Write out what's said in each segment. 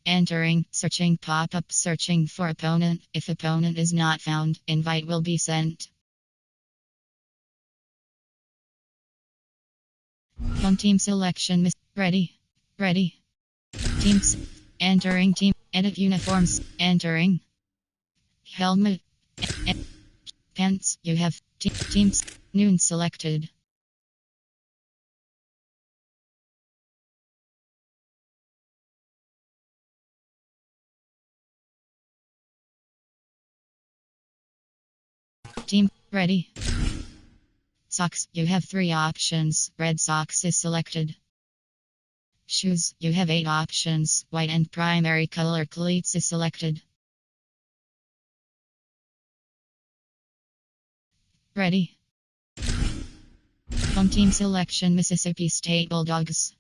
Entering, searching pop-up, searching for opponent. If opponent is not found, invite will be sent. Home team selection. Ready. Teams. Entering team. Edit uniforms. Entering. Helmet. Pants. You have teams. Noon selected. Team. Ready. Socks. You have 3 options. Red socks is selected. Shoes. You have 8 options. White and primary color cleats is selected. Ready. Home team selection. Mississippi State Bulldogs.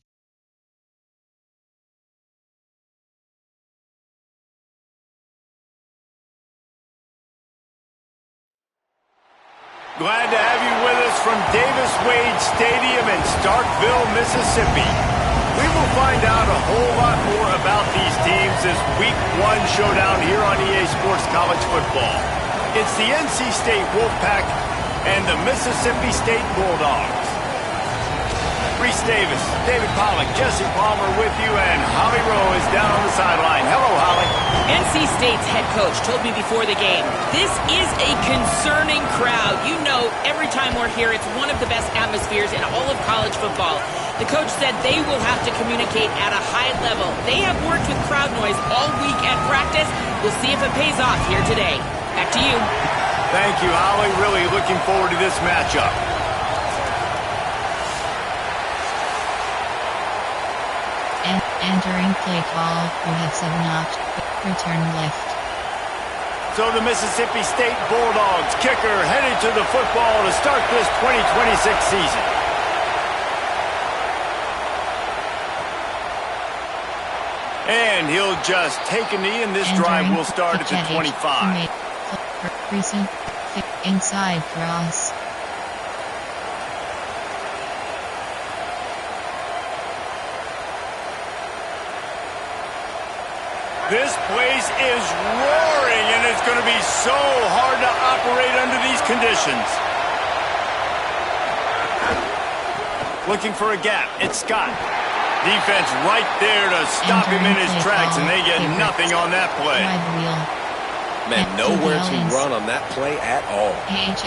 Glad to have you with us from Davis-Wade Stadium in Starkville, Mississippi. We will find out a whole lot more about these teams this Week 1 showdown here on EA Sports College Football. It's the NC State Wolfpack and the Mississippi State Bulldogs. Reese Davis, David Pollack, Jesse Palmer with you, and Holly Rowe is down on the sideline. Hello, Holly. NC State's head coach told me before the game, this is a concerning crowd. You know, every time we're here, it's one of the best atmospheres in all of college football. The coach said they will have to communicate at a high level. They have worked with crowd noise all week at practice. We'll see if it pays off here today. Back to you. Thank you, Holly. Really looking forward to this matchup. Entering play call. You have 7 options. Return left. So the Mississippi State Bulldogs kicker headed to the football to start this 2026 season. And he'll just take a knee, and this drive will start at the 25. Recent inside cross. This place is roaring, and it's going to be so hard to operate under these conditions. Looking for a gap. It's Scott. Defense right there to stop him in his tracks, and they get nothing on that play. Man, nowhere to run on that play at all.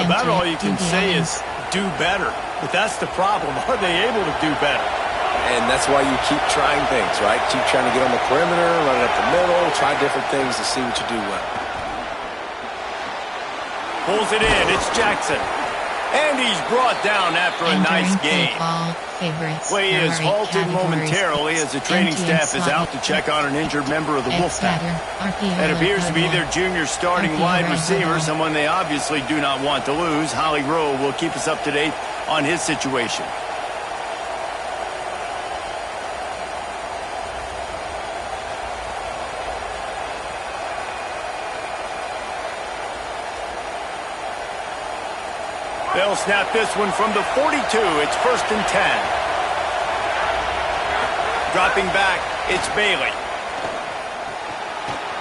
About all you can say is do better. But that's the problem. Are they able to do better? And that's why you keep trying things, right? Keep trying to get on the perimeter, run it up the middle, try different things to see what you do well. Pulls it in. It's Jackson. And he's brought down after a nice game. Play is halted momentarily as the training staff is out to check on an injured member of the Wolfpack. That appears to be their junior starting wide receiver, someone they obviously do not want to lose. Holly Rowe will keep us up to date on his situation. They'll snap this one from the 42. It's 1st and 10. Dropping back, it's Bailey.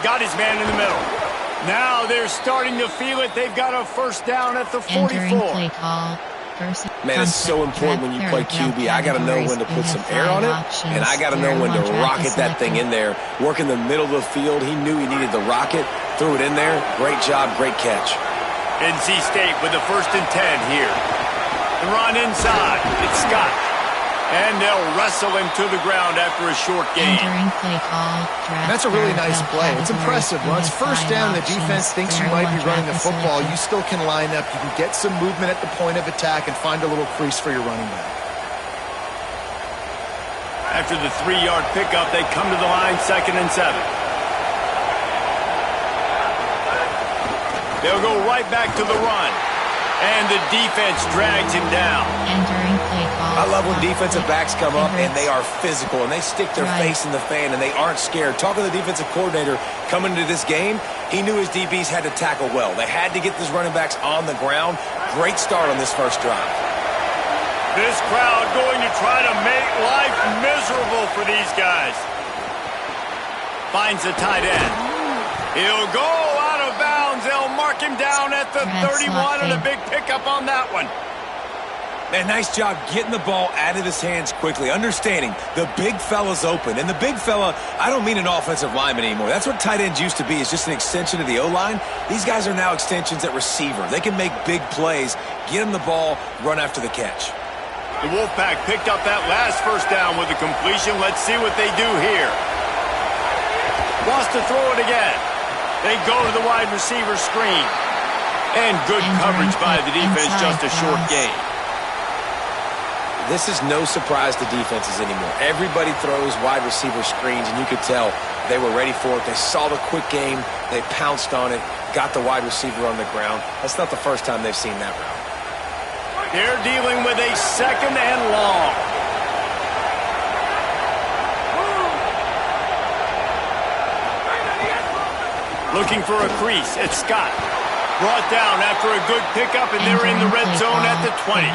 Got his man in the middle. Now they're starting to feel it. They've got a first down at the 44. Man, it's so important when you play QB. I got to know when to put some air on it, and I got to know when to rocket that thing in there. Work in the middle of the field. He knew he needed the rocket. Threw it in there. Great job, great catch. NC State with the 1st and 10 here. The run inside. It's Scott. And they'll wrestle him to the ground after a short gain. That's a really nice play. It's impressive. When it's 1st down, the defense thinks you might be running the football. You still can line up. You can get some movement at the point of attack and find a little crease for your running back. After the 3-yard pickup, they come to the line 2nd and 7. They'll go right back to the run. And the defense drags him down. I love when defensive backs come up and they are physical and they stick their face in the fan and they aren't scared. Talking to the defensive coordinator coming into this game, he knew his DBs had to tackle well. They had to get these running backs on the ground. Great start on this first drive. This crowd going to try to make life miserable for these guys. Finds the tight end. He'll go out of bounds. They'll mark him down at the 31, and a big pickup on that one. Man, nice job getting the ball out of his hands quickly, understanding the big fella's open. And the big fella, I don't mean an offensive lineman anymore. That's what tight ends used to be, is just an extension of the O-line. These guys are now extensions at receiver. They can make big plays, get him the ball, run after the catch. The Wolfpack picked up that last first down with a completion. Let's see what they do here. Wants to throw it again. They go to the wide receiver screen. And good coverage by the defense, just a short gain. This is no surprise to defenses anymore. Everybody throws wide receiver screens, and you could tell they were ready for it. They saw the quick game. They pounced on it, got the wide receiver on the ground. That's not the first time they've seen that route. They're dealing with a second and long. Looking for a crease. It's Scott. Brought down after a good pickup, and they're in the red zone at the 20.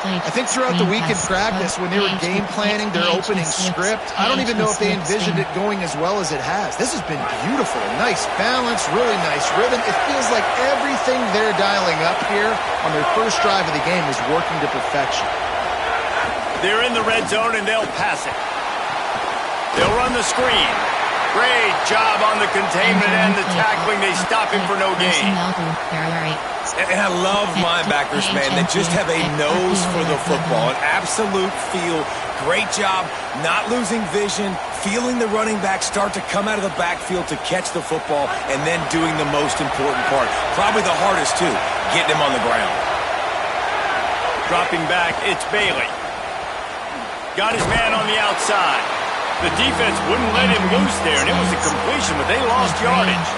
I think throughout the week in practice, when they were game planning their opening script, I don't even know if they envisioned it going as well as it has. This has been beautiful. Nice balance, really nice rhythm. It feels like everything they're dialing up here on their first drive of the game is working to perfection. They're in the red zone, and they'll pass it. They'll run the screen. Great job on the containment and the tackling. They stop him for no gain. And I love linebackers, man. They just have a nose for the football, an absolute feel. Great job not losing vision, feeling the running back start to come out of the backfield to catch the football, and then doing the most important part. Probably the hardest, too, getting him on the ground. Dropping back, it's Bailey. Got his man on the outside. The defense wouldn't let him loose there, and it was a completion, but they lost yardage.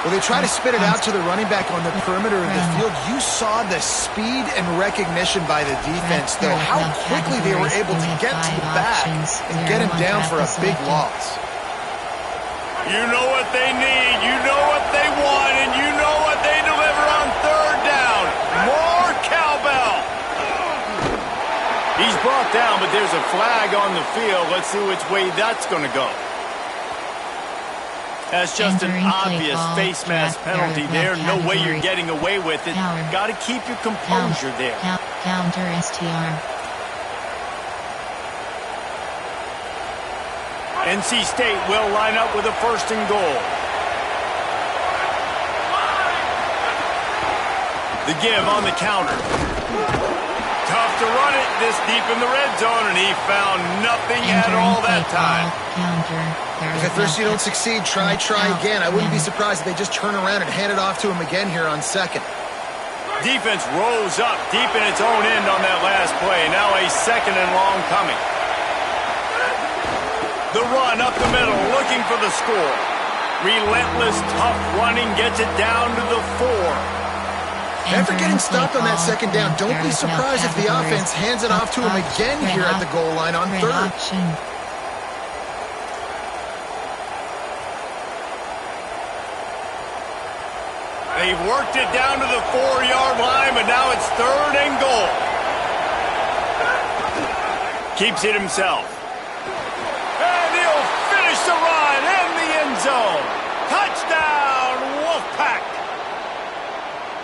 Well, they try to spit it out to the running back on the perimeter of the field. You saw the speed and recognition by the defense, though, how quickly they were able to get to the back and get him down for a big loss. You know what they need, you know what they want, and you know what they deliver on third down. More cowbell. He's brought down, but there's a flag on the field. Let's see which way that's going to go. That's just an obvious face mask penalty there. No way you're getting away with it. Got to keep your composure there. Counter STR. NC State will line up with a first and goal. The give on the counter. Tough to run it this deep in the red zone, and he found nothing at all that time. If at first you don't succeed, try again. I wouldn't be surprised if they just turn around and hand it off to him again here on second. Defense rose up deep in its own end on that last play. Now a second and long coming. The run up the middle, looking for the score. Relentless, tough running, gets it down to the 4. After getting stopped on that second down, don't be surprised if the offense hands it off to him again here at the goal line on third. They've worked it down to the 4-yard line, but now it's third and goal. Keeps it himself. And he'll finish the run in the end zone. Touchdown, Wolfpack.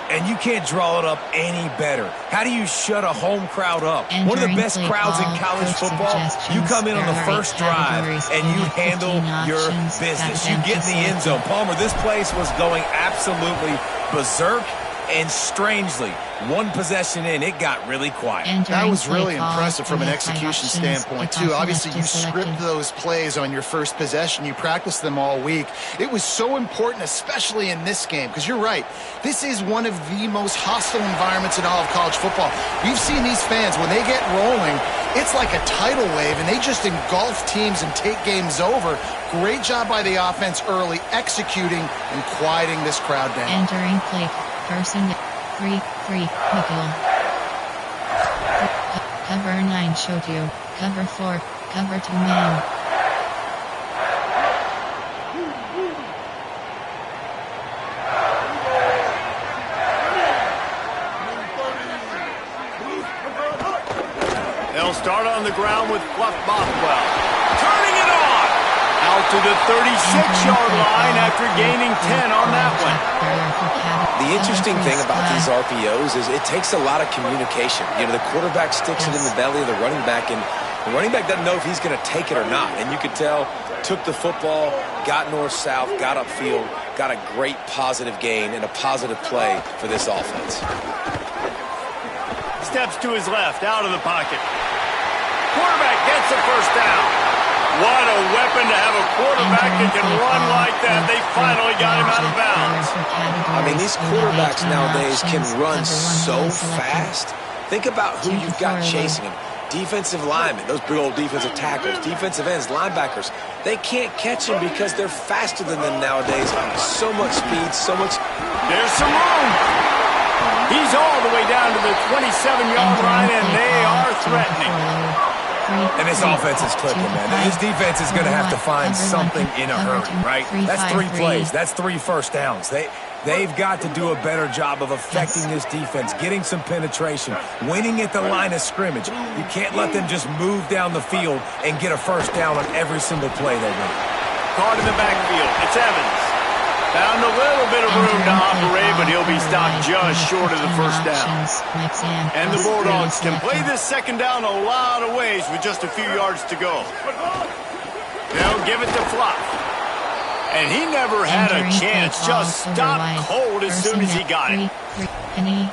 And you can't draw it up any better. How do you shut a home crowd up? One of the best crowds in college football. You come in on the first drive and you handle your business. You get in the end zone. Palmer, this place was going absolutely berserk, and strangely, one possession in, it got really quiet. That was really impressive from an execution standpoint, too. Obviously, you script those plays on your first possession. You practice them all week. It was so important, especially in this game, because you're right. This is one of the most hostile environments in all of college football. We've seen these fans, when they get rolling, it's like a tidal wave, and they just engulf teams and take games over. Great job by the offense early, executing and quieting this crowd down. Entering play, person 3-3, nickel. Cover 9 showed you. Cover 4, cover 2 man. They'll start on the ground with Fluff Bothwell. Turning it on! Out to the 36-yard line after gaining 10 on that one. The interesting thing about these RPOs is it takes a lot of communication. You know, the quarterback sticks it in the belly of the running back, and the running back doesn't know if he's going to take it or not. And you could tell, took the football, got north-south, got upfield, got a great positive gain and a positive play for this offense. Steps to his left, out of the pocket. Quarterback gets the first down. What a weapon to have a quarterback that can run like that. They finally got him out of bounds. I mean, these quarterbacks nowadays can run so fast. Think about who you've got chasing him. Defensive linemen, those big old defensive tackles, defensive ends, linebackers. They can't catch him because they're faster than them nowadays. So much speed, so much. There's some room. He's all the way down to the 27-yard line, and they are threatening. And this offense is clicking, man. This defense is going to have to find something in a hurry, right? That's 3 plays. That's 3 first downs. They've got to do a better job of affecting this defense, getting some penetration, winning at the line of scrimmage. You can't let them just move down the field and get a first down on every single play they win. Caught in the backfield. It's Evans. Found a little bit of room to operate, but he'll be stopped just short of the first down. And the Bulldogs can play this second down a lot of ways with just a few yards to go. They'll give it to Fluff. And he never had a chance, just stopped cold as soon as he got it.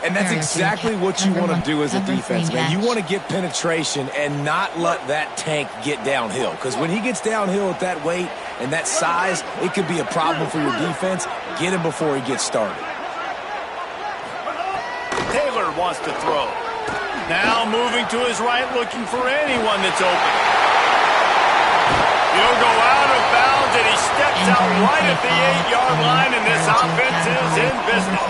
And that's exactly what you want to do as a defense, man. You want to get penetration and not let that tank get downhill. Because when he gets downhill at that weight and that size, it could be a problem for your defense. Get him before he gets started. Taylor wants to throw. Now moving to his right, looking for anyone that's open. He'll go out of bounds, and he steps out right at the 8-yard line, and this offense is in business.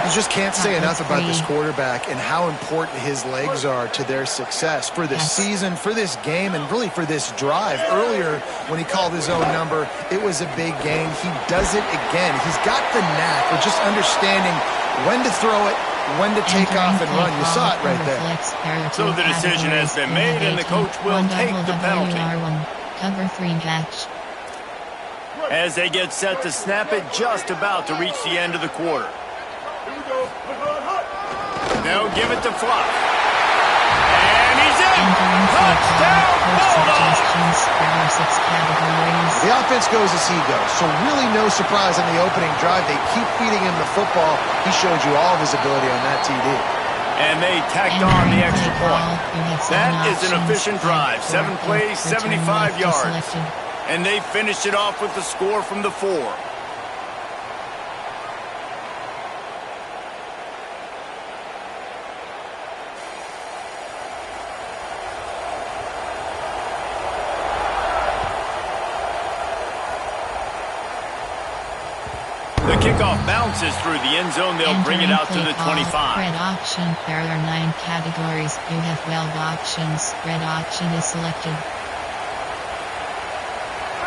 You just can't say enough about this quarterback and how important his legs are to their success for this season, for this game, and really for this drive. Earlier, when he called his own number, it was a big gain. He does it again. He's got the knack for just understanding when to throw it, when to take off and run. You saw it right there. So the decision has been made, and the coach will take the penalty. Cover 3 catch. As they get set to snap it, just about to reach the end of the quarter. They'll give it to Fluff. And he's in! Touchdown, Bulldogs! The offense goes as he goes, so really no surprise on the opening drive. They keep feeding him the football. He showed you all of his ability on that TD. And they tacked on the extra point. That is an efficient drive. 7 plays, 75 yards. And they finished it off with the score from the 4. The kickoff bounces through the end zone. They'll bring it out to the 25. Red option. There are 9 categories. You have 12 options. Red option is selected.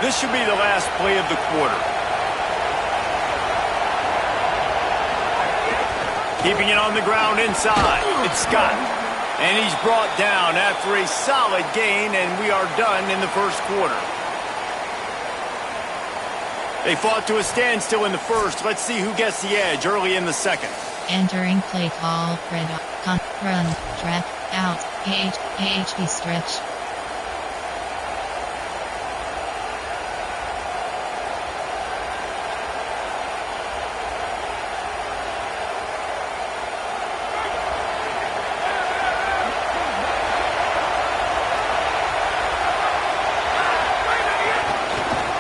This should be the last play of the quarter. Keeping it on the ground inside. It's Scott. And he's brought down after a solid gain, and we are done in the first quarter. They fought to a standstill in the first. Let's see who gets the edge early in the second. Entering play call. Red run, track, out, AHP stretch.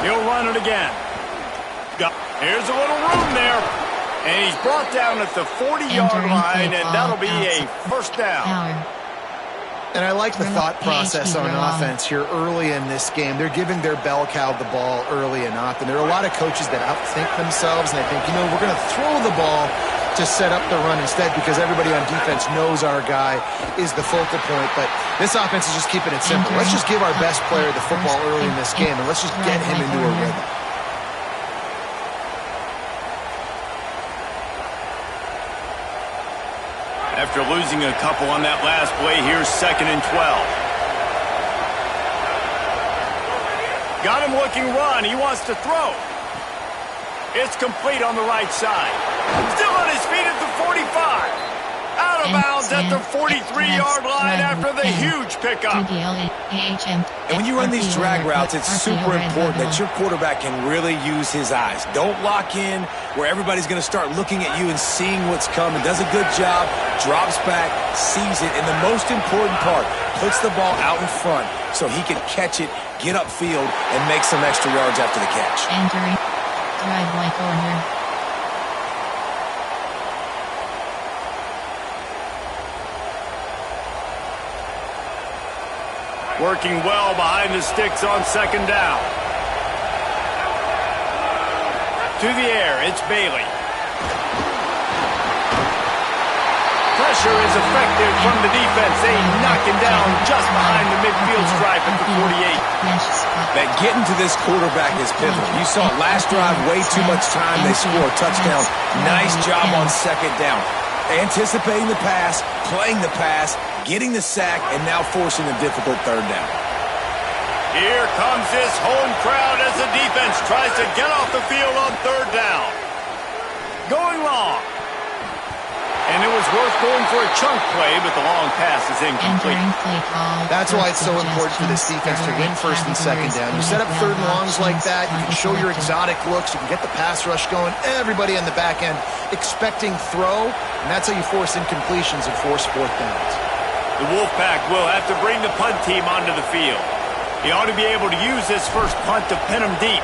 He'll run it again. Here's a little room there. And he's brought down at the 40-yard line, and that'll be a first down. And I like the thought process on offense here early in this game. They're giving their bell cow the ball early and often. There are a lot of coaches that outthink themselves, and they think, you know, we're going to throw the ball to set up the run instead because everybody on defense knows our guy is the focal point. But this offense is just keeping it simple. Let's just give our best player the football early in this game, and let's just get him into a rhythm. After losing a couple on that last play, here's 2nd and 12. Got him looking run. He wants to throw. It's complete on the right side. Still on his feet at the 45. Out of bounds at the 43-yard line after the huge pickup. And when you run these drag routes, it's super important that your quarterback can really use his eyes. Don't lock in where everybody's going to start looking at you and seeing what's coming. Does a good job, drops back, sees it, and the most important part, puts the ball out in front so he can catch it, get upfield, and make some extra yards after the catch. Entering driveway corner. Working well behind the sticks on second down. To the air, it's Bailey. Pressure is effective from the defense. They knock him down just behind the midfield stripe at the 48. That getting to this quarterback is pivotal. You saw it last drive, way too much time. They score a touchdown. Nice job on second down. Anticipating the pass, playing the pass, getting the sack, and now forcing a difficult third down. Here comes this home crowd as the defense tries to get off the field on third down. Going long. And it was worth going for a chunk play, but the long pass is incomplete. That's why it's so important for this defense to win first and second down. You set up third and longs like that, you can show your exotic looks, you can get the pass rush going, everybody on the back end expecting throw, and that's how you force incompletions and force fourth downs. The Wolfpack will have to bring the punt team onto the field. He ought to be able to use this first punt to pin them deep.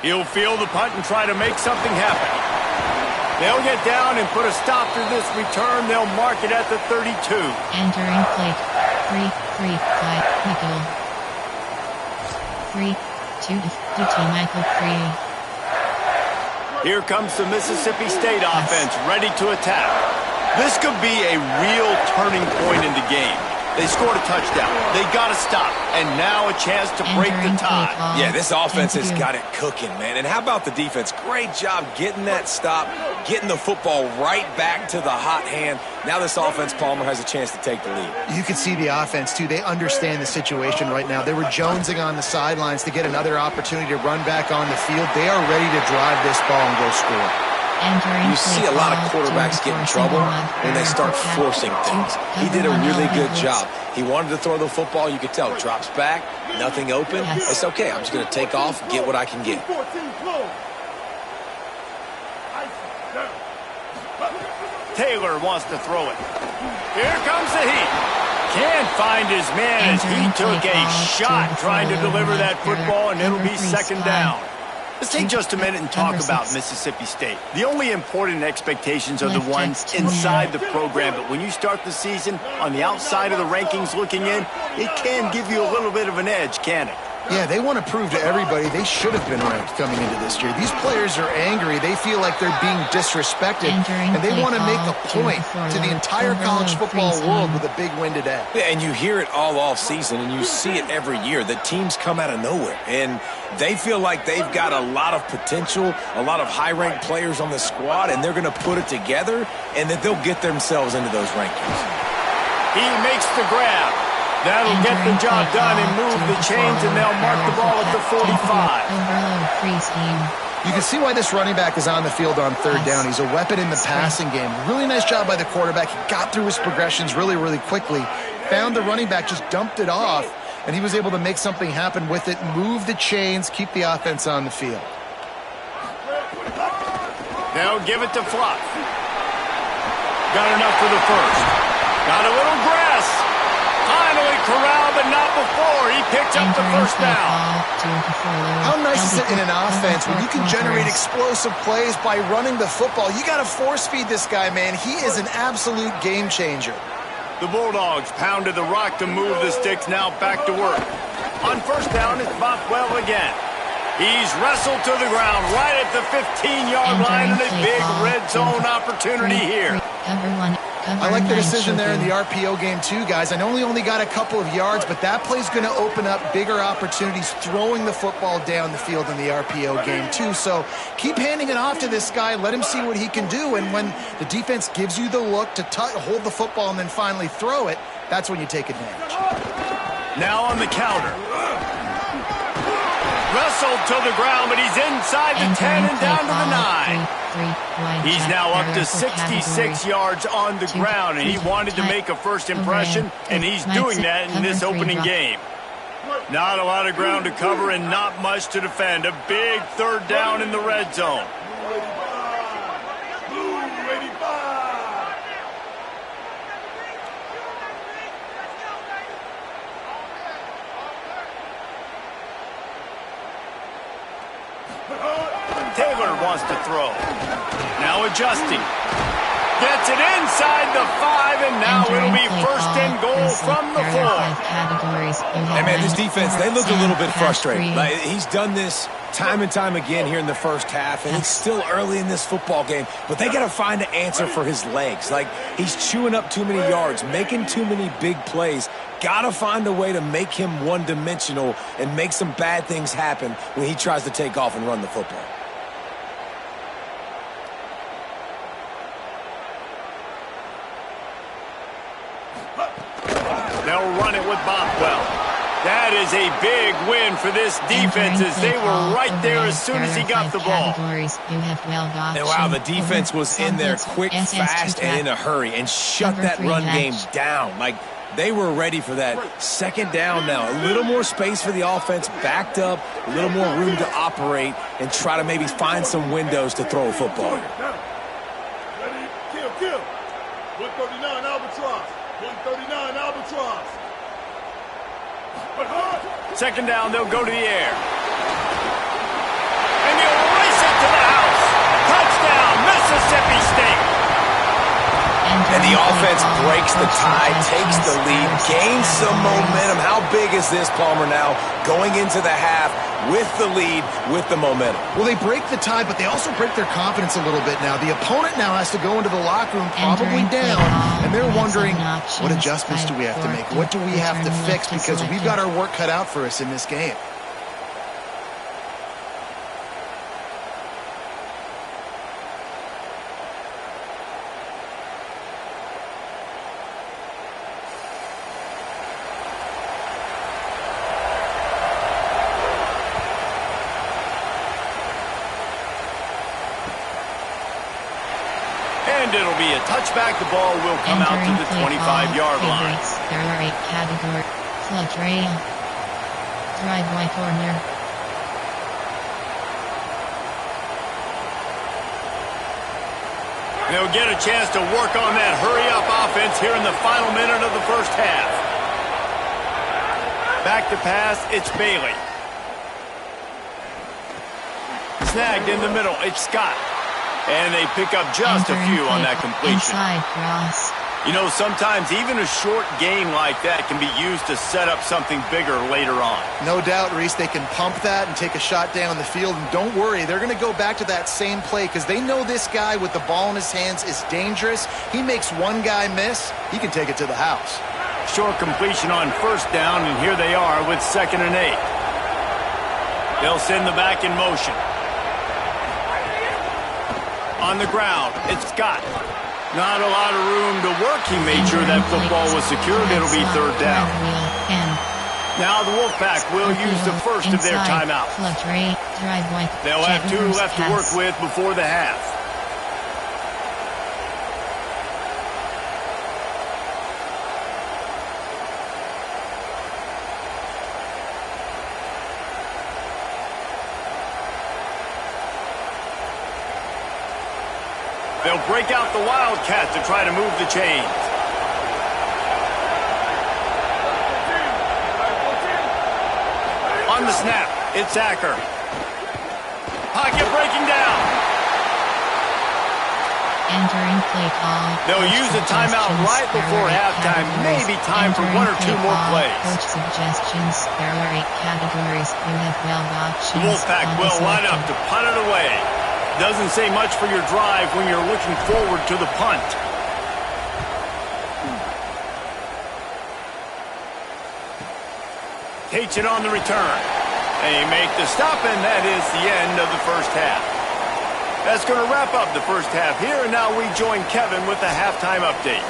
He'll field the punt and try to make something happen. They'll get down and put a stop to this return. They'll mark it at the 32. Entering plate. 3-3-5 Michael. 3-2 Michael 3. Here comes the Mississippi State offense ready to attack. This could be a real turning point in the game. They scored a touchdown. They got to stop. And now a chance to break the tie. Yeah, this offense has got it cooking, man. And how about the defense? Great job getting that stop, getting the football right back to the hot hand. Now this offense, Palmer, has a chance to take the lead. You can see the offense, too. They understand the situation right now. They were jonesing on the sidelines to get another opportunity to run back on the field. They are ready to drive this ball and go score. You see a lot of quarterbacks get in trouble when they start forcing things. He did a really good job. He wanted to throw the football. You could tell. Drops back, nothing open. It's okay. I'm just going to take off, get what I can get. Taylor wants to throw it. Here comes the heat. Can't find his man as he took a shot trying to deliver that football, and it'll be second down. Let's take just a minute and talk about Mississippi State. The only important expectations are the ones inside the program, but when you start the season on the outside of the rankings looking in, it can give you a little bit of an edge, can it? Yeah, they want to prove to everybody they should have been ranked coming into this year. These players are angry. They feel like they're being disrespected, and they want to make a point to the entire college football world with a big win today. Yeah, and you hear it all off season, and you see it every year. The teams come out of nowhere, and they feel like they've got a lot of potential, a lot of high-ranked players on the squad, and they're going to put it together, and that they'll get themselves into those rankings. He makes the grab. That'll get the job done and move the chains, and they'll mark the ball at the 45. You can see why this running back is on the field on third down. He's a weapon in the passing game. Really nice job by the quarterback. He got through his progressions really, really quickly. Found the running back, just dumped it off, and he was able to make something happen with it, move the chains, keep the offense on the field. Now give it to Fluff. Got enough for the first. Got a little grass. Finally corralled, but not before. He picked up the first down. How nice is it in an offense when you can generate explosive plays by running the football? You got to force feed this guy, man. He is an absolute game changer. The Bulldogs pounded the rock to move the sticks, now back to work. On first down, it's Bothwell again. He's wrestled to the ground right at the 15-yard line, and a big red zone opportunity here. I like the decision there in the RPO game too, guys. I know he only got a couple of yards, but that play's going to open up bigger opportunities throwing the football down the field in the RPO game too. So keep handing it off to this guy. Let him see what he can do. And when the defense gives you the look to hold the football and then finally throw it, That's when you take advantage. Now on the counter. Wrestled to the ground, but he's inside the 10 and down to the 9. He's now up to 66 yards on the ground, and he wanted to make a first impression, and he's doing that in this opening game. Not a lot of ground to cover and not much to defend. A big third down in the red zone. Taylor wants to throw. Now adjusting. Gets it inside the 5, and now it'll be first and goal from the 4. Hey, man, this defense, they look a little bit frustrated. Like, he's done this time and time again here in the first half, and it's still early in this football game, but they got to find an answer for his legs. Like, he's chewing up too many yards, making too many big plays. Got to find a way to make him one-dimensional and make some bad things happen when he tries to take off and run the football. They'll run it with Bothwell. That is a big win for this defense as they were right there as soon as he got the ball. And wow, the defense was in there quick, fast, and in a hurry and shut that run game down. Like, they were ready for that. Second down now. A little more space for the offense, backed up, a little more room to operate and try to maybe find some windows to throw a football. Ready? Kill. 139 Albatross. 139 Albatross. Second down, they'll go to the air. And they'll race it to the house. Touchdown, Mississippi State. And the offense breaks the tie, takes the lead, gains some momentum. How big is this, Palmer, now going into the half with the lead, with the momentum? Well, they break the tie, but they also break their confidence a little bit now. The opponent now has to go into the locker room probably down, and they're wondering, what adjustments do we have to make? What do we have to fix? Because we've got our work cut out for us in this game. And it'll be a touchback. The ball will come out to the 25-yard line. There are 8 categories. Clutch rail. Driveway corner. They'll get a chance to work on that hurry-up offense here in the final minute of the first half. Back to pass, it's Bailey. Snagged in the middle, it's Scott. And they pick up just a few on that completion. Inside cross. You know, sometimes even a short gain like that can be used to set up something bigger later on. No doubt, Reese, they can pump that and take a shot down the field. And don't worry, they're going to go back to that same play because they know this guy with the ball in his hands is dangerous. He makes one guy miss, he can take it to the house. Short completion on first down, and here they are with 2nd and 8. They'll send the back in motion. On the ground, it's Scott. Not a lot of room to work. He made sure that football was secured. It'll be 3rd down. Now the Wolfpack will use the first of their timeouts. They'll have 2 left to work with before the half. They'll break out the Wildcat to try to move the chains. On the snap, it's Acker. Pocket breaking down. Entering play call. They'll use a timeout right before halftime. Maybe time for 1 or 2 more plays. Coach suggestions. There are 8 categories. You have 12 options. The Wolfpack will line up to punt it away. Doesn't say much for your drive when you're looking forward to the punt. Takes it on the return. They make the stop, and that is the end of the first half. That's going to wrap up the first half here, and now we join Kevin with the halftime update.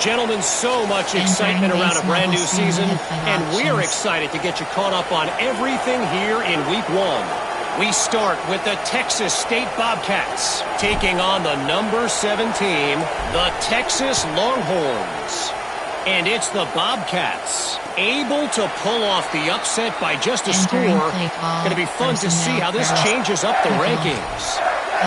Gentlemen, so much excitement around a brand new season, and we're excited to get you caught up on everything here in Week 1. We start with the Texas State Bobcats taking on the number 7 team, the Texas Longhorns. And it's the Bobcats able to pull off the upset by just a score. Going to be fun to see how this changes up the rankings,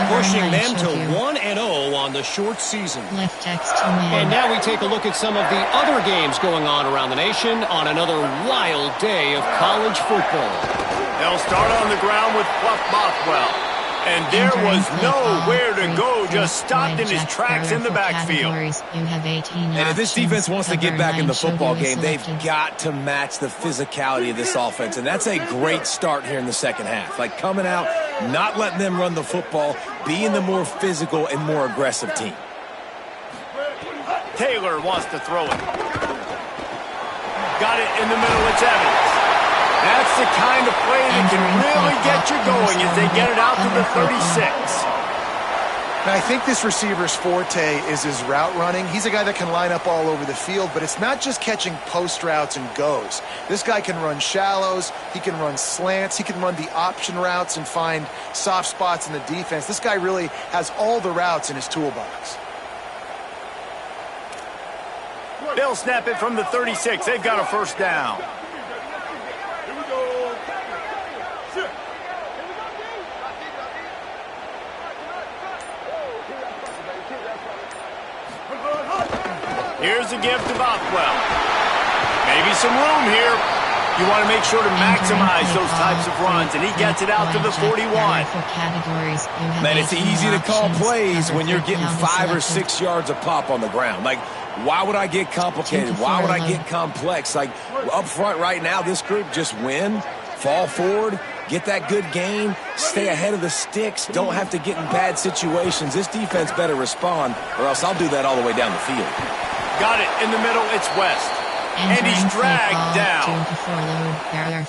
pushing them to 1-0 on the short season. And now we take a look at some of the other games going on around the nation on another wild day of college football. They'll start on the ground with Fluff Bothwell. And there was nowhere to go, just stopped in his tracks in the backfield. And if this defense wants to get back in the football game, they've got to match the physicality of this offense. And that's a great start here in the second half. Like coming out, not letting them run the football, being the more physical and more aggressive team. Taylor wants to throw it. Got it in the middle, it's Evans. That's the kind of play that can really get you going as they get it out to the 36. Now, I think this receiver's forte is his route running. He's a guy that can line up all over the field, but it's not just catching post routes and goes. This guy can run shallows, he can run slants, he can run the option routes and find soft spots in the defense. This guy really has all the routes in his toolbox. They'll snap it from the 36. They've got a first down. Here's a gift to Bothwell. Maybe some room here. You want to make sure to maximize those types of runs, and he gets it out to the 41. Man, it's easy to call plays when you're getting 5 or 6 yards a pop on the ground. Like, why would I get complicated? Why would I get complex? Like, up front right now, this group just win, fall forward, get that good gain, stay ahead of the sticks, don't have to get in bad situations. This defense better respond, or else I'll do that all the way down the field. Got it in the middle, it's West. And he's dragged down.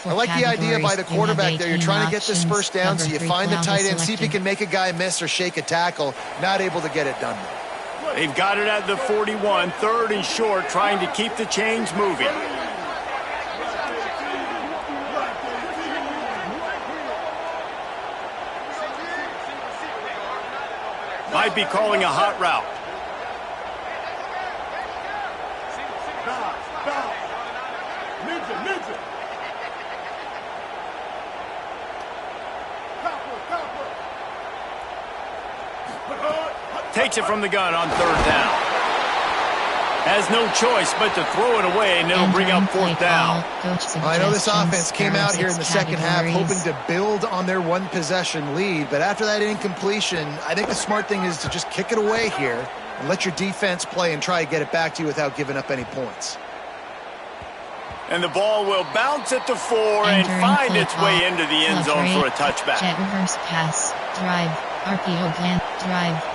I like the idea by the quarterback there. You're trying to get this first down, so you find the tight end, see if he can make a guy miss or shake a tackle. Not able to get it done. They've got it at the 41, 3rd and short, trying to keep the chains moving. Might be calling a hot route. Takes it from the gun on 3rd down. Has no choice but to throw it away, and it'll bring up 4th down. I know this offense came out here in the second half hoping to build on their one-possession lead, but after that incompletion, I think the smart thing is to just kick it away here and let your defense play and try to get it back to you without giving up any points. And the ball will bounce at the 4 and find its way into the end zone for a touchback. Jet reverse pass, drive, RPO plan, drive.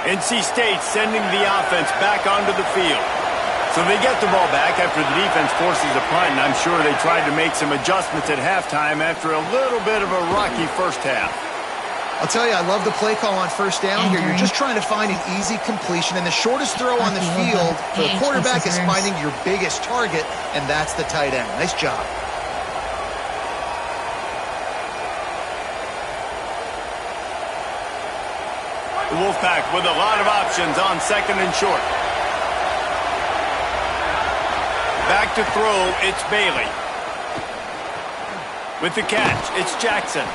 NC State sending the offense back onto the field. So they get the ball back after the defense forces a punt, and I'm sure they tried to make some adjustments at halftime after a little bit of a rocky first half. I'll tell you, I love the play call on first down here. You're just trying to find an easy completion, and the shortest throw on the field for the quarterback is finding your biggest target, and that's the tight end. Nice job. The Wolfpack with a lot of options on 2nd and short. Back to throw, it's Bailey. With the catch, it's Jackson.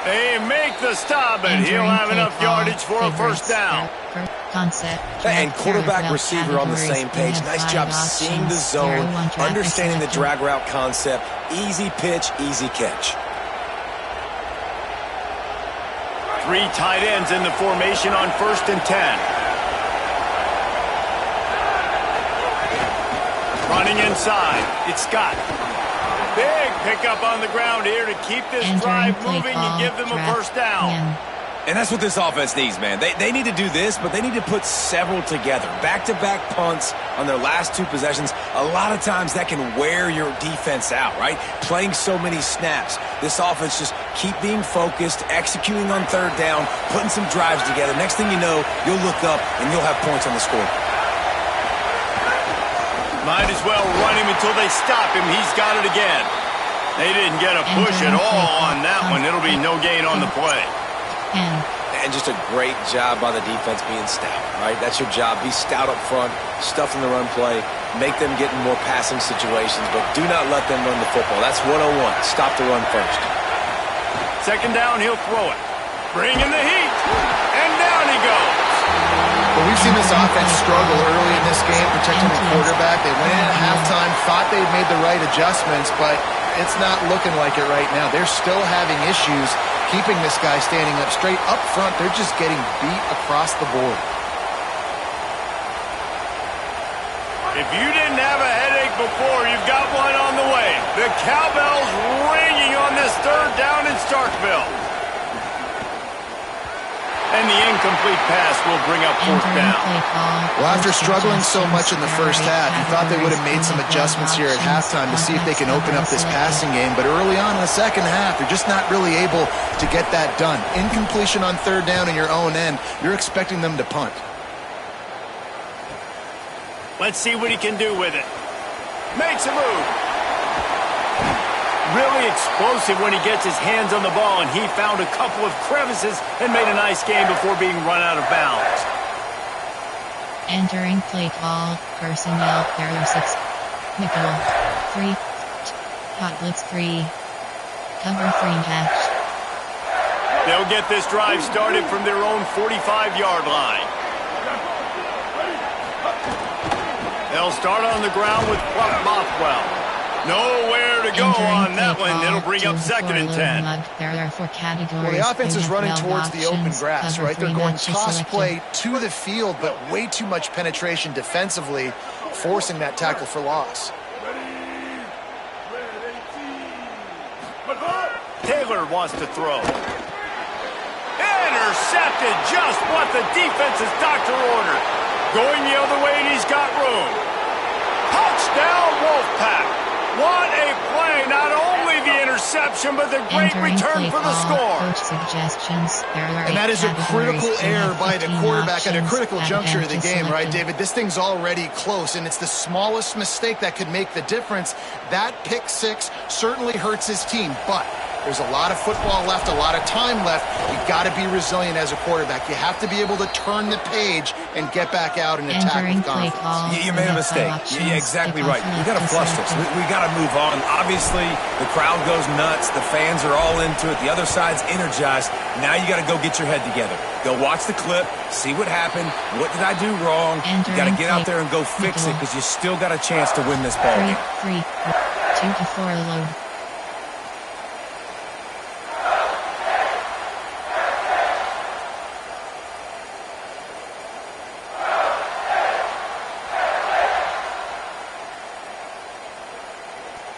They make the stop, and he'll have enough yardage for a first down. And quarterback receiver on the same page. Nice job seeing the zone, understanding the drag route concept. Easy pitch, easy catch. 3 tight ends in the formation on 1st and 10. Running inside, it's Scott. Big pickup on the ground here to keep this drive moving and give them a first down. And that's what this offense needs, man. They need to do this, but they need to put several together. Back-to-back punts on their last 2 possessions. A lot of times that can wear your defense out, right? Playing so many snaps. This offense just keep being focused, executing on third down, putting some drives together. Next thing you know, you'll look up and you'll have points on the score. Might as well run him until they stop him. He's got it again. They didn't get a push at all on that one. It'll be no gain on the play. And just a great job by the defense being stout, right? That's your job. Be stout up front, stuff in the run play, make them get in more passing situations, but do not let them run the football. That's 101. Stop the run first. Second down, he'll throw it. Bring in the heat. And down he goes. Well, we've seen this offense struggle early in this game, protecting the quarterback. They went in at halftime, thought they'd made the right adjustments, but it's not looking like it right now. They're still having issues keeping this guy standing up straight. Up front, they're just getting beat across the board. If you didn't have a headache before, you've got one on the way. The cowbell's ringing on this third down in Starkville. And the incomplete pass will bring up fourth down. Well, after struggling so much in the first half, you thought they would have made some adjustments here at halftime to see if they can open up this passing game. But early on in the second half, they're just not really able to get that done. Incompletion on third down in your own end, you're expecting them to punt. Let's see what he can do with it. Makes a move. Really explosive when he gets his hands on the ball, and he found a couple of crevices and made a nice game before being run out of bounds. Entering play call, personnel, error 6. Nickel, 3. Hot blitz 3. Cover 3 hatch. They'll get this drive started from their own 45-yard line. They'll start on the ground with Buck Bothwell. Nowhere to go on that one. It'll bring up second and 10. There are 4 categories. Well, the offense is running towards the open grass, right? They're going toss play to the field, but way too much penetration defensively, forcing that tackle for loss. Taylor wants to throw. Intercepted, just what the defense's doctor ordered. Going the other way, and he's got room. Touchdown, Wolfpack. What a play. Not only the interception, but the great return for the score. And that is a critical error by the quarterback at a critical juncture of the game, right, David? This thing's already close, and it's the smallest mistake that could make the difference. That pick 6 certainly hurts his team, but there's a lot of football left, a lot of time left. You've got to be resilient as a quarterback. You have to be able to turn the page and get back out and attack with confidence. You made a mistake. You're exactly right. We got to flush this. We got to move on. Obviously, the crowd goes nuts. The fans are all into it. The other side's energized. Now you got to go get your head together. Go watch the clip, see what happened. What did I do wrong? You got to get out there and go fix it because you still got a chance to win this ball game. 3, 2 to 4 load.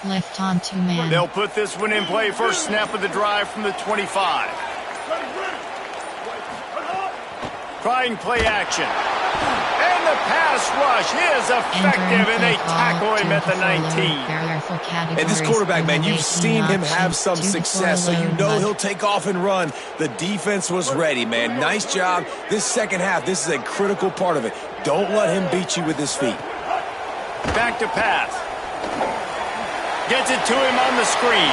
Left on 2-man. They'll put this one in play. First snap of the drive from the 25. Trying play action. And the pass rush is effective, and they tackle him at the 19. And this quarterback, man, you've seen him have some success, so you know he'll take off and run. The defense was ready, man. Nice job. This second half, this is a critical part of it. Don't let him beat you with his feet. Back to pass. Gets it to him on the screen.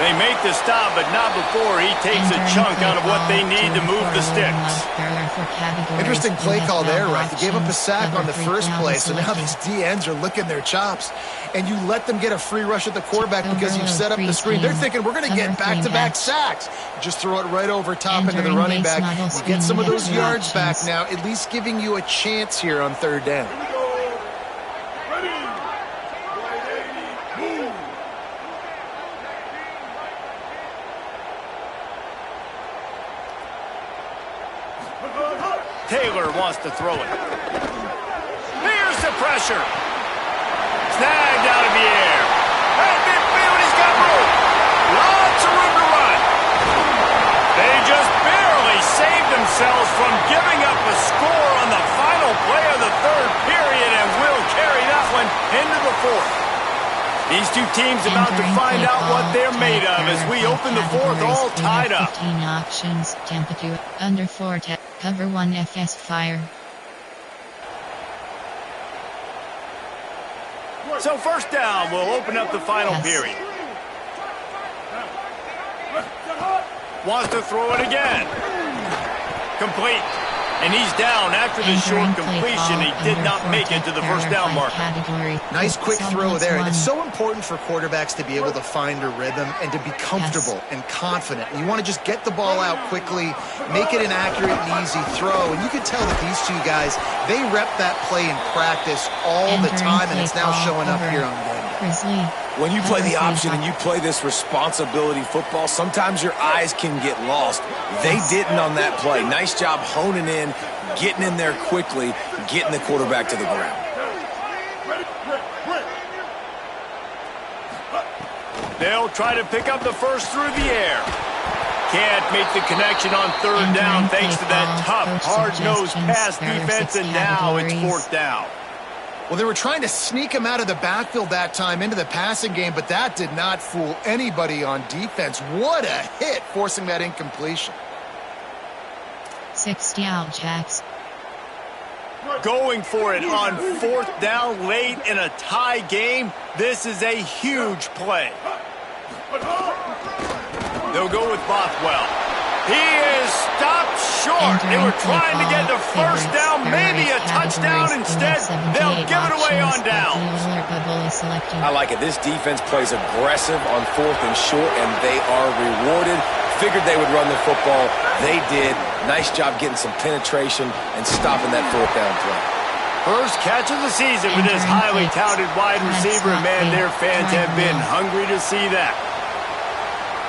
They make the stop, but not before he takes a chunk out of what they need to move the sticks. Interesting play call there, right? They gave up a sack on the first play, so now these D-ends are licking their chops. And you let them get a free rush at the quarterback because you've set up the screen. They're thinking, we're going to get back-to-back sacks. Just throw it right over top into the running back. You get some of those yards back now, at least giving you a chance here on third down. Taylor wants to throw it. Here's the pressure. Snagged out of the air. At midfield, he's got room. Lots of room to run. They just barely saved themselves from giving up a score on the final play of the third period and will carry that one into the fourth. These two teams about to find out what they're made of as we open the fourth all tied up. 15 options, tempo 2, under 4, cover 1, FS fire. So first down, we'll open up the final period. Wants to throw it again. Complete. And he's down after the short completion. He did not make it to the first down marker. Nice quick throw there. And it's so important for quarterbacks to be able to find a rhythm and to be comfortable and confident. You want to just get the ball out quickly, make it an accurate and easy throw. And you can tell that these two guys, they rep that play in practice all the time, and it's now showing up here on game. When you play the option and you play this responsibility football, sometimes your eyes can get lost. They didn't on that play. Nice job honing in, getting in there quickly, getting the quarterback to the ground. They'll try to pick up the first through the air. Can't make the connection on third down thanks to that tough, hard-nosed pass defense, and now it's fourth down. Well, they were trying to sneak him out of the backfield that time into the passing game, but that did not fool anybody on defense. What a hit, forcing that incompletion. 60 out, Jacks. Going for it on fourth down late in a tie game. This is a huge play. They'll go with Bothwell. He is stopped short. They were trying to get the first down, maybe a touchdown instead. They'll give it away on downs. I like it. This defense plays aggressive on fourth and short, and they are rewarded. Figured they would run the football. They did. Nice job getting some penetration and stopping that fourth down play. First catch of the season for this highly touted wide receiver, and man, their fans have been hungry to see that.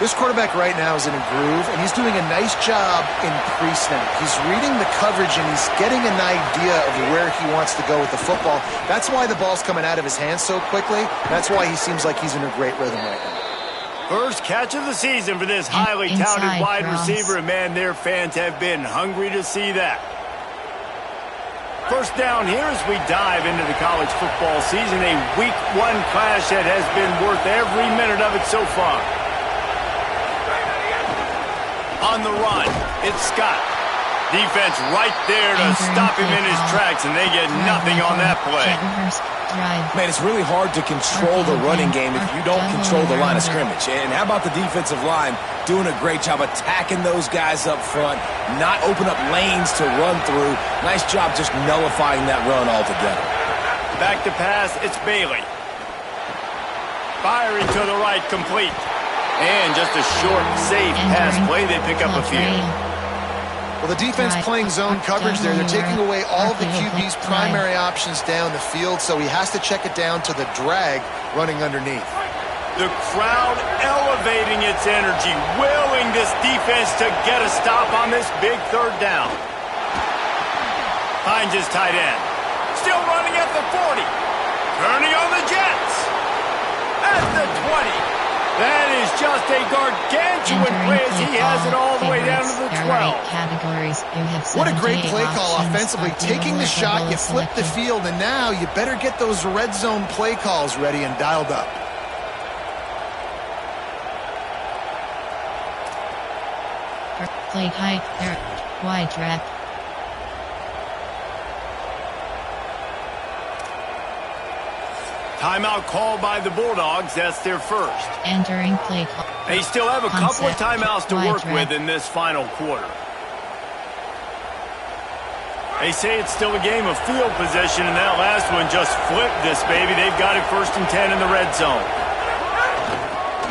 This quarterback right now is in a groove, and he's doing a nice job in pre-snap. He's reading the coverage, and he's getting an idea of where he wants to go with the football. That's why the ball's coming out of his hands so quickly. That's why he seems like he's in a great rhythm right now. First catch of the season for this highly touted wide receiver, and man, their fans have been hungry to see that. First down here as we dive into the college football season, a week one clash that has been worth every minute of it so far. On the run, it's Scott. Defense right there to stop him in his tracks, and they get nothing on that play. Man, it's really hard to control the running game if you don't control the line of scrimmage. And how about the defensive line doing a great job attacking those guys up front, not open up lanes to run through. Nice job just nullifying that run altogether. Back to pass, it's Bailey. Firing to the right, complete. And just a short, safe pass play. They pick up a few. Well, the defense playing zone coverage there. They're taking away all of the QB's primary options down the field, so he has to check it down to the drag running underneath. The crowd elevating its energy, willing this defense to get a stop on this big third down. Finds his tight end. Still running at the 40. Turning on the Jets. At the 20. That is just a gargantuan play as he has it all the way down to the 12. What a great play call offensively. Taking the shot, you flip the field, and now you better get those red zone play calls ready and dialed up. Play height, wide trap. Timeout called by the Bulldogs. That's their first. Entering play call. They still have a couple of timeouts to work with in this final quarter. They say it's still a game of field position, and that last one just flipped this baby. They've got it 1st and 10 in the red zone.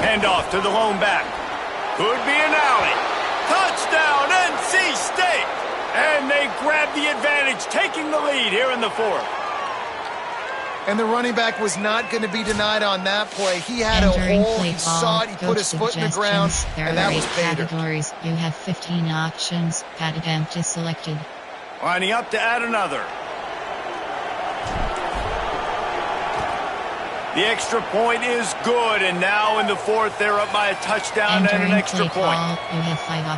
Handoff to the lone back. Could be an alley. Touchdown, NC State! And they grab the advantage, taking the lead here in the fourth. And the running back was not going to be denied on that play. He had a hole, he saw it, he put his foot in the ground, and that was Bader. You have 15 options. Pat attempt is selected. Lining up to add another. The extra point is good, and now in the fourth, they're up by a touchdown and an extra point.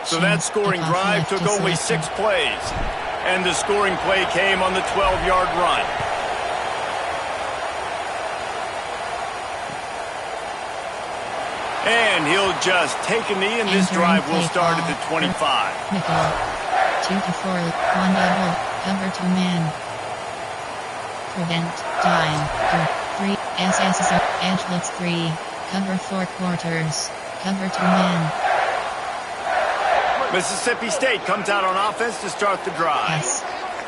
So that scoring drive took only 6 plays, and the scoring play came on the 12-yard run. And he'll just take a knee, and this drive will start at the 25. 2 to 4, one double, cover 2 man. Prevent, time, 3, SSS, edge blitz 3, cover 4 quarters, cover 2 man. Mississippi State comes out on offense to start the drive. Yes.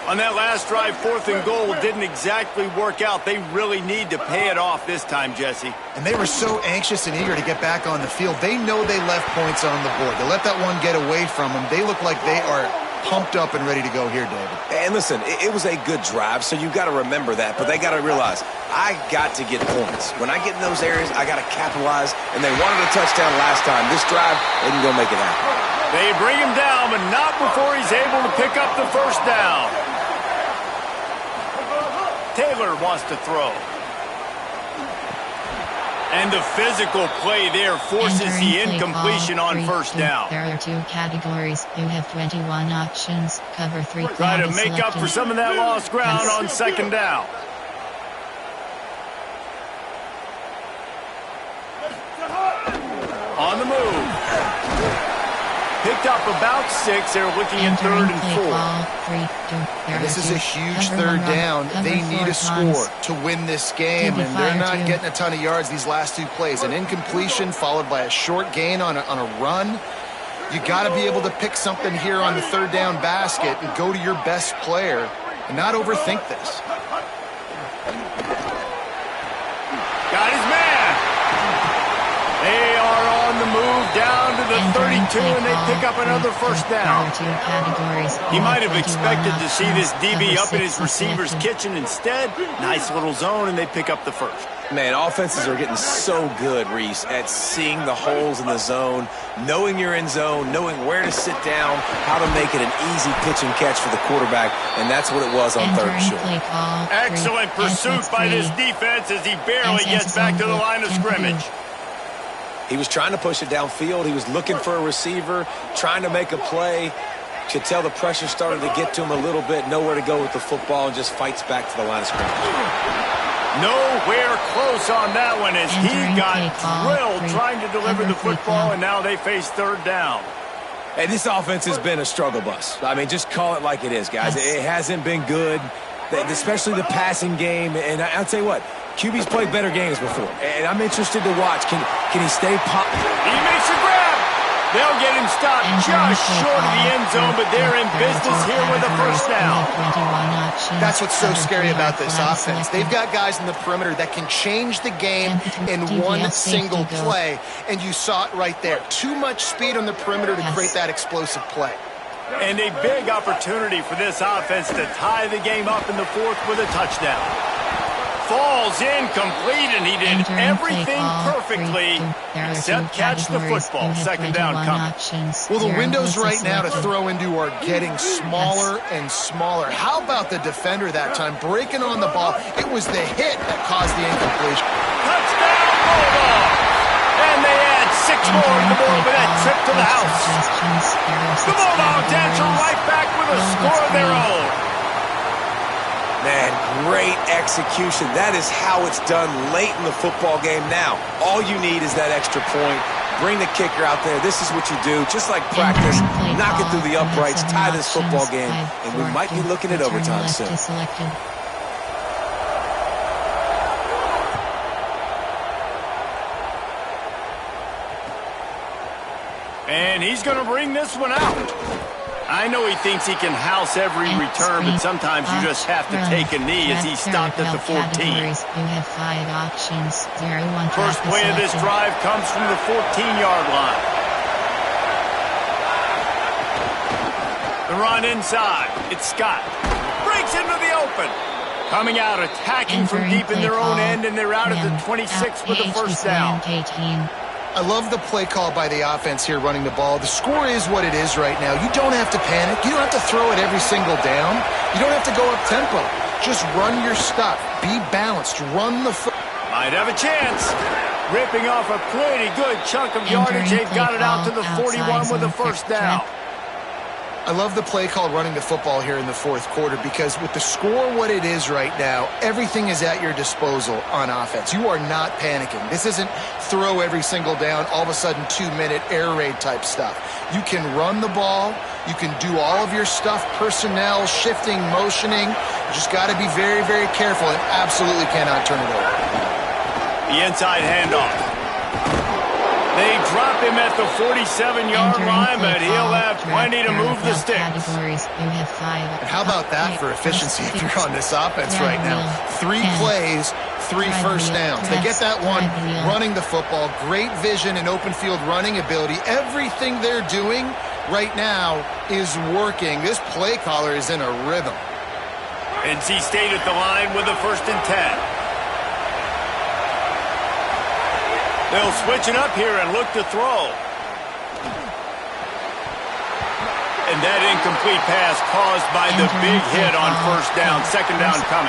On that last drive, 4th and goal didn't exactly work out. They really need to pay it off this time, Jesse. And they were so anxious and eager to get back on the field. They know they left points on the board. They let that one get away from them. They look like they are pumped up and ready to go here, David. And listen, it was a good drive, so you got to remember that. But they got to realize, I got to get points. When I get in those areas, I got to capitalize. And they wanted a touchdown last time. This drive, they can go make it happen. They bring him down, but not before he's able to pick up the first down. Taylor wants to throw. And the physical play there forces the incompletion on first down. There are 2 categories. You have 21 options. Cover 3. Try to make up for some of that lost ground on second down. On the move. Picked up about 6. They're looking at 3rd and 4. This is a huge 3rd down. They need a score to win this game, and they're not getting a ton of yards these last 2 plays. An incompletion followed by a short gain on a run. You got to be able to pick something here on the 3rd down basket and go to your best player and not overthink this. Got his man. They are on the move down to the 32, and they pick up another first down. He might have expected to see this DB up in his receiver's kitchen. Instead, nice little zone, and they pick up the first. Man, offenses are getting so good, Reese, at seeing the holes in the zone, knowing you're in zone, knowing where to sit down, how to make it an easy pitch and catch for the quarterback, and that's what it was on 3rd and short. Excellent pursuit by this defense as he barely gets back to the line of scrimmage. He was trying to push it downfield. He was looking for a receiver, trying to make a play. Could tell the pressure started to get to him a little bit, nowhere to go with the football, and just fights back to the line of scrimmage. Nowhere close on that one as he got drilled trying to deliver the football, and now they face 3rd down. Hey, this offense has been a struggle bus. I mean, just call it like it is, guys. It hasn't been good, especially the passing game. And I'll tell you what, QB's played better games before, and I'm interested to watch. Can he stay pop? He makes a grab. They'll get him stopped just short of the end zone, but they're in business here with a first down. That's what's so scary about this offense. They've got guys in the perimeter that can change the game in one single play, and you saw it right there. Too much speed on the perimeter to create that explosive play. And a big opportunity for this offense to tie the game up in the 4th with a touchdown. Falls incomplete, and he did everything perfectly except catch the football. Second down coming. Well, the windows right now to throw into are getting smaller and smaller. How about the defender that time breaking on the ball? It was the hit that caused the incompletion. Touchdown, Bulldogs! And they add 6 more to the board with that trip to the house. The Bulldogs answer right back with a score of their own. Man, great execution. That is how it's done late in the football game. Now, all you need is that extra point. Bring the kicker out there. This is what you do. Just like practice, knock it through the uprights, tie this football game, and we might be looking at overtime soon. And he's going to bring this one out. I know he thinks he can house every return, but sometimes you just have to take a knee as he stopped at the 14. You have 5 options. 0, 1. First play of this drive comes from the 14-yard line. The run inside. It's Scott. Breaks into the open. Coming out, attacking from deep in their own end, and they're out at the 26 with the first down. I love the play call by the offense here running the ball. The score is what it is right now. You don't have to panic. You don't have to throw it every single down. You don't have to go up tempo. Just run your stuff. Be balanced. Run the foot. Might have a chance. Ripping off a pretty good chunk of yardage. They've got it out to the 41 with a first down. I love the play call running the football here in the fourth quarter because with the score what it is right now, everything is at your disposal on offense. You are not panicking. This isn't throw every single down, all of a sudden 2-minute air raid type stuff. You can run the ball. You can do all of your stuff, personnel, shifting, motioning. You just got to be very, very careful and absolutely cannot turn it over. The inside handoff. They drop him at the 47-yard line, but he'll have plenty to move the sticks. And how about that for efficiency if you're on this offense right now? 3 plays, 3 first downs. They get that one running the football, great vision and open field running ability. Everything they're doing right now is working. This play caller is in a rhythm. NC State at the line with a 1st and 10. They'll switch it up here and look to throw. And that incomplete pass caused by the big hit on first down. 2nd down coming.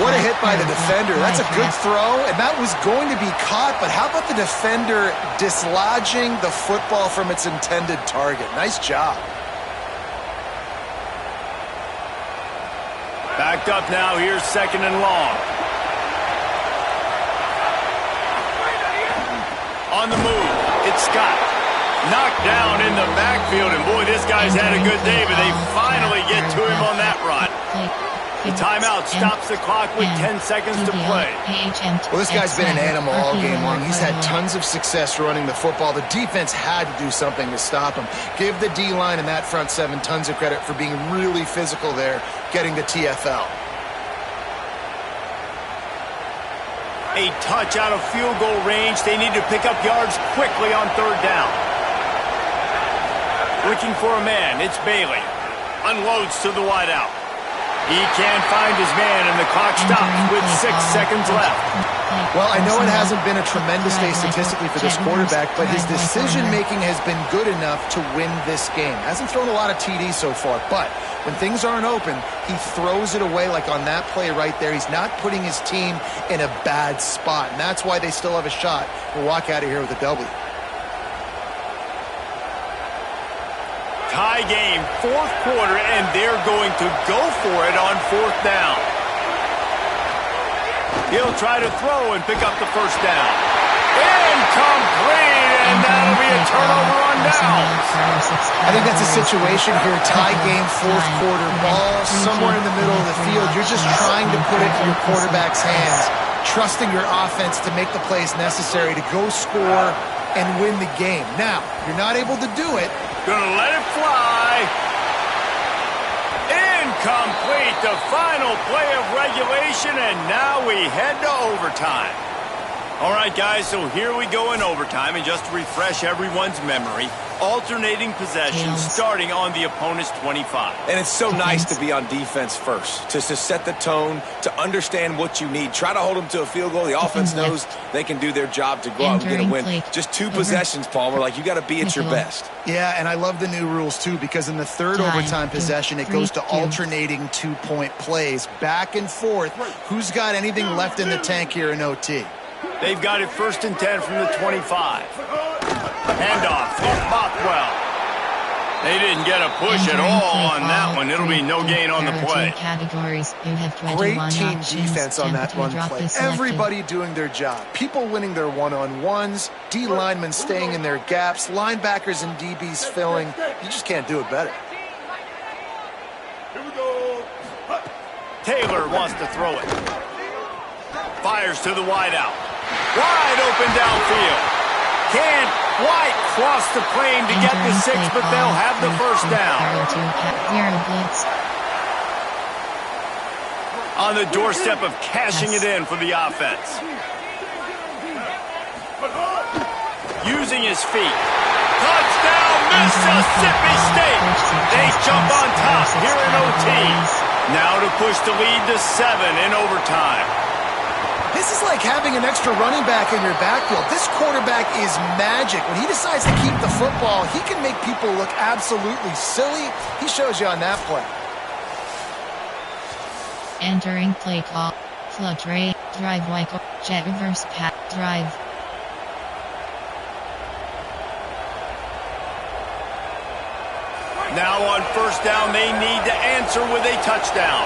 What a hit by the defender. That's a good throw, and that was going to be caught, but how about the defender dislodging the football from its intended target? Nice job. Backed up now. Here's 2nd and long. On the move, it's Scott. Knocked down in the backfield, and boy, this guy's had a good day, but they finally get to him on that run. The timeout stops the clock with 10 seconds to play. Well, this guy's been an animal all game long. He's had tons of success running the football. The defense had to do something to stop him. Give the D-line and that front 7 tons of credit for being really physical there, getting the TFL. A touch out of field goal range. They need to pick up yards quickly on 3rd down. Looking for a man. It's Bailey. Unloads to the wideout. He can't find his man, and the clock stops with 6 seconds left. Well, I know it hasn't been a tremendous day statistically for this quarterback, but his decision-making has been good enough to win this game. Hasn't thrown a lot of TDs so far, but when things aren't open, he throws it away like on that play right there. He's not putting his team in a bad spot, and that's why they still have a shot to walk out of here with a W. Tie game, 4th quarter, and they're going to go for it on 4th down. He'll try to throw and pick up the first down. Incomplete, and that'll be a turnover on downs. I think that's a situation here, tie game, 4th quarter, ball somewhere in the middle of the field. You're just trying to put it in your quarterback's hands, trusting your offense to make the plays necessary to go score and win the game. Now, you're not able to do it. Gonna let it fly. Incomplete, the final play of regulation, and now we head to overtime. All right, guys, so here we go in overtime, and just to refresh everyone's memory, alternating possessions starting on the opponent's 25. And it's so nice to be on defense first, to set the tone, to understand what you need. Try to hold them to a field goal. The offense knows they can do their job to go out and get a win. Just 2 possessions, Palmer. Like, you got to be at your best. Yeah, and I love the new rules, too, because in the 3rd overtime possession, it goes to alternating 2-point plays. Back and forth. Who's got anything left in the tank here in OT? They've got it 1st and 10 from the 25. Handoff from Bothwell. They didn't get a push at all on that one. It'll be no gain on the play. Great team defense on that run play. Everybody doing their job. People winning their one-on-ones, D linemen staying in their gaps, linebackers and DBs filling. You just can't do it better. Here we go. Taylor wants to throw it. Fires to the wideout. Wide open downfield. Can White cross the plane to get the 6, but they'll have the first down. On the doorstep of cashing it in for the offense. Using his feet. Touchdown, Mississippi State. They jump on top here in OT. Now to push the lead to 7 in overtime. This is like having an extra running back in your backfield. This quarterback is magic. When he decides to keep the football, he can make people look absolutely silly. He shows you on that play. Entering play call. Flutter Drive Wyco. Jet reverse pat. Drive. Now on first down, they need to answer with a touchdown.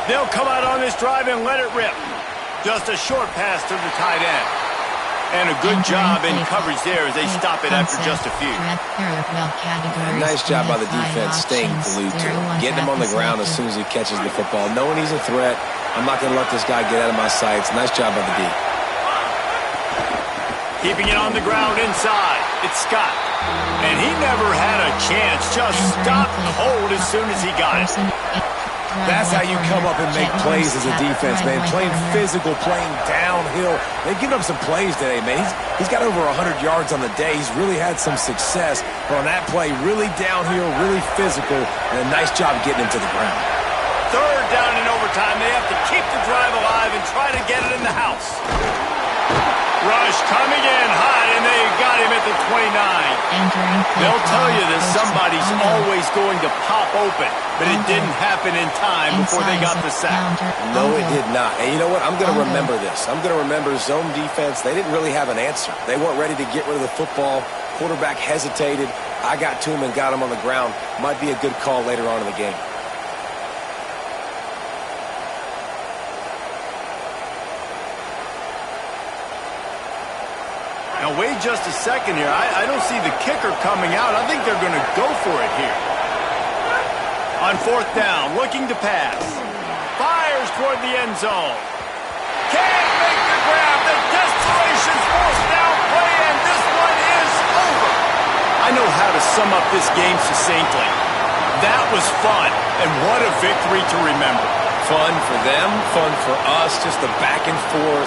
They'll come out on this drive and let it rip. Just a short pass to the tight end. And a good job in coverage there as they stop it after just a few. Nice job by the defense staying glued to him. Getting him on the ground as soon as he catches the football. Knowing he's a threat, I'm not going to let this guy get out of my sights. Nice job by the D. Keeping it on the ground inside. It's Scott. And he never had a chance. Just stopped cold as soon as he got it. That's how you come up and make plays as a defense, man. Playing physical, playing downhill. They've given up some plays today, man. He's got over 100 yards on the day. He's really had some success. But on that play, really downhill, really physical, and a nice job getting him to the ground. Third down in overtime. They have to keep the drive alive and try to get it in the house. Rush coming in hot, and they got him at the 29. They'll tell you that somebody's always going to pop open, but it didn't happen in time before they got the sack. No, it did not. And you know what? I'm going to remember this. I'm going to remember zone defense. They didn't really have an answer. They weren't ready to get rid of the football. Quarterback hesitated. I got to him and got him on the ground. Might be a good call later on in the game. Now, wait just a second here. I don't see the kicker coming out. I think they're going to go for it here. On fourth down, looking to pass. Fires toward the end zone. Can't make the grab. The desperation fourth down play, and this one is over. I know how to sum up this game succinctly. That was fun, and what a victory to remember. Fun for them, fun for us, just the back and forth.